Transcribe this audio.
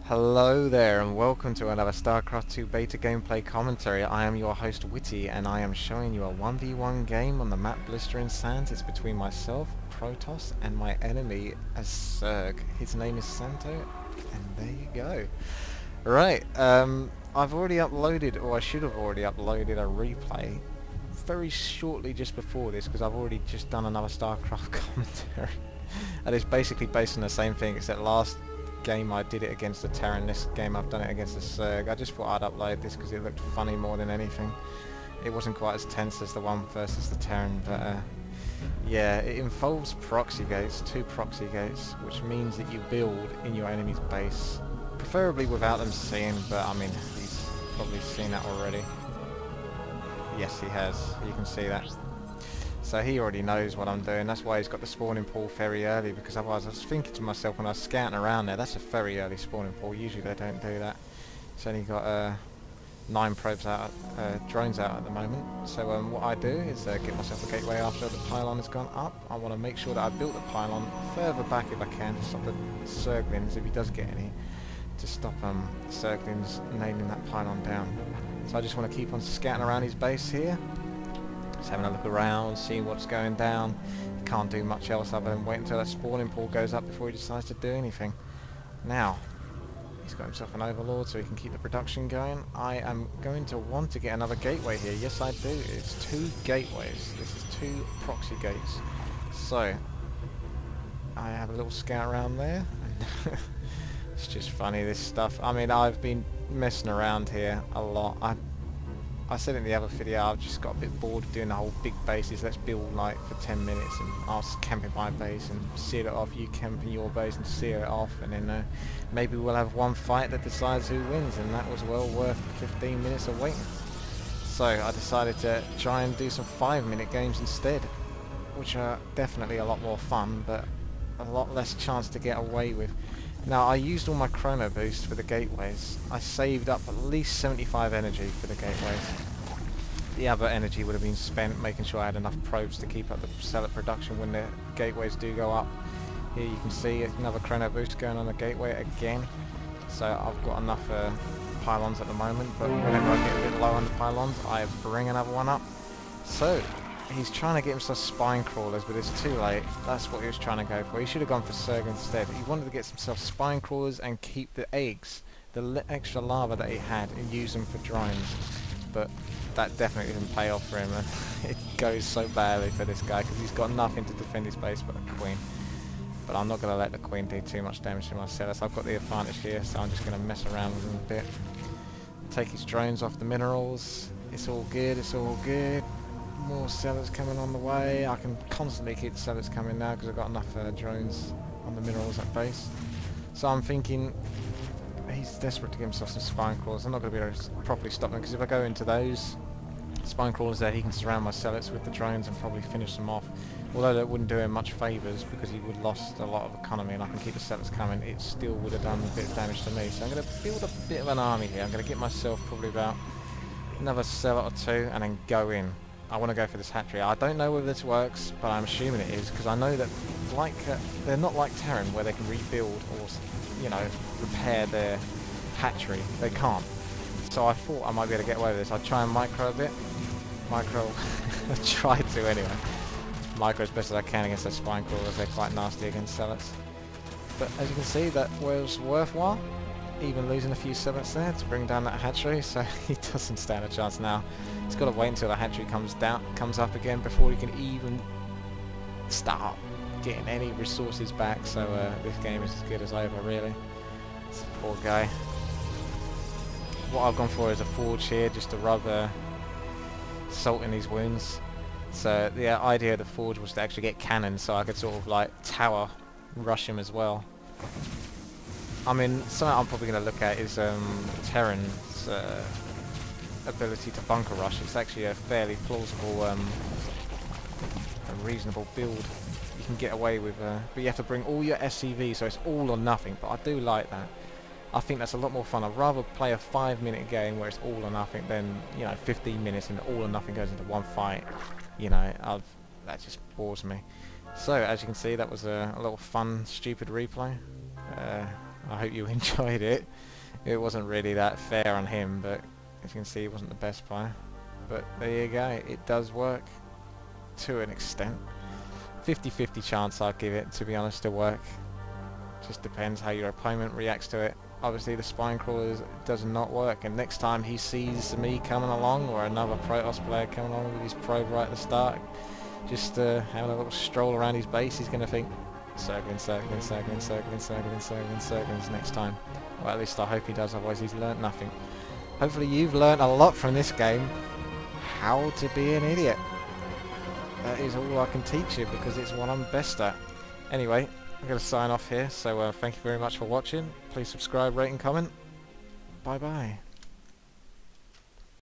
Hello there and welcome to another Starcraft 2 beta gameplay commentary. I am your host WTii and I am showing you a 1v1 game on the map Blistering Sands. It's between myself, Protoss, and my enemy as Zerg. His name is Zanto, and there you go. Right, I've already uploaded, or I should have already uploaded a replay very shortly just before this because I've already just done another Starcraft commentary. And it's basically based on the same thing, except last game I did it against the Terran, this game I've done it against the Zerg. I just thought I'd upload this because it looked funny more than anything. It wasn't quite as tense as the one versus the Terran, but yeah, it involves proxy gates, 2 proxy gates, which means that you build in your enemy's base, preferably without them seeing, but I mean, he's probably seen that already. Yes, he has, you can see that. So he already knows what I'm doing. That's why he's got the spawning pool very early, because otherwise I was thinking to myself when I was scouting around there, that's a very early spawning pool. Usually they don't do that. It's only got 9 probes out, drones out at the moment. So what I do is get myself a gateway after the pylon has gone up. I want to make sure that I built the pylon further back if I can to stop the Zerglings, if he does get any, to stop Zerglings nailing that pylon down. So I just want to keep on scouting around his base here. Just having a look around, seeing what's going down. Can't do much else other than wait until that spawning pool goes up before he decides to do anything. Now, he's got himself an overlord so he can keep the production going. I am going to want to get another gateway here. Yes, I do. It's 2 gateways. This is 2 proxy gates. So, I have a little scout around there. It's just funny, this stuff. I mean, I've been messing around here a lot. I said in the other video, I've just got a bit bored of doing the whole big bases. Let's build like for 10 minutes and I'll camp in my base and seal it off. You camp in your base and seal it off, and then maybe we'll have one fight that decides who wins, and that was well worth 15 minutes of waiting. So I decided to try and do some 5-minute games instead, which are definitely a lot more fun, but a lot less chance to get away with. Now, I used all my chrono boost for the gateways. I saved up at least 75 energy for the gateways. The other energy would have been spent making sure I had enough probes to keep up the seller production when the gateways do go up. Here you can see another chrono boost going on the gateway again. So I've got enough pylons at the moment, but whenever I get a bit low on the pylons, I bring another one up. So he's trying to get himself spine crawlers, but it's too late. That's what he was trying to go for. He should have gone for Zerg instead. He wanted to get himself spine crawlers and keep the eggs, the extra lava that he had, and use them for drones. But that definitely didn't pay off for him, and it goes so badly for this guy because he's got nothing to defend his base but a queen. But I'm not going to let the queen do too much damage to my sellers. I've got the advantage here, so I'm just going to mess around with him a bit. Take his drones off the minerals. It's all good, it's all good. More sellers coming on the way. I can constantly keep the sellers coming now because I've got enough drones on the minerals at base. So I'm thinking he's desperate to get himself some spine crawlers. I'm not going to be able to properly stop them because if I go into those spine crawlers there, he can surround my sellers with the drones and probably finish them off. Although that wouldn't do him much favours because he would have lost a lot of economy, and I can keep the sellers coming, it still would have done a bit of damage to me. So I'm going to build a bit of an army here. I'm going to get myself probably about another seller or 2 and then go in. I want to go for this hatchery. I don't know whether this works, but I'm assuming it is because I know that, like, they're not like Terran where they can rebuild or, you know, repair their hatchery. They can't. So I thought I might be able to get away with this. I'd try and micro a bit. Micro. I tried to anyway. Micro as best as I can against their spine crawlers. They're quite nasty against sellers. But as you can see, that was worthwhile. Even losing a few sellers there to bring down that hatchery, so he doesn't stand a chance now. He's got to wait until the hatchery comes up again before he can even start getting any resources back. So this game is as good as over, really. It's a poor guy. What I've gone for is a forge here, just to rub salt in his wounds. So the idea of the forge was to actually get cannons, so I could sort of like tower rush him as well. I mean, something I'm probably going to look at is Terran's ability to bunker rush. It's actually a fairly plausible and reasonable build you can get away with, but you have to bring all your SCV, so it's all or nothing, but I do like that. I think that's a lot more fun. I'd rather play a 5-minute game where it's all or nothing than, you know, 15 minutes and all or nothing goes into one fight. You know, that just bores me. So, as you can see, that was a little fun, stupid replay. I hope you enjoyed it. It wasn't really that fair on him, but as you can see, he wasn't the best player. But there you go, it does work to an extent. 50-50 chance I'd give it, to be honest, to work. Just depends how your opponent reacts to it. Obviously the spine crawlers does not work, and next time he sees me coming along or another Protoss player coming along with his probe right at the start, just having a little stroll around his base, he's going to think circling, circling, circling, circling, circling, circling, circling next time. Well, at least I hope he does, otherwise he's learnt nothing. Hopefully you've learnt a lot from this game. How to be an idiot. That is all I can teach you, because it's what I'm best at. Anyway, I'm going to sign off here, so thank you very much for watching. Please subscribe, rate and comment. Bye bye.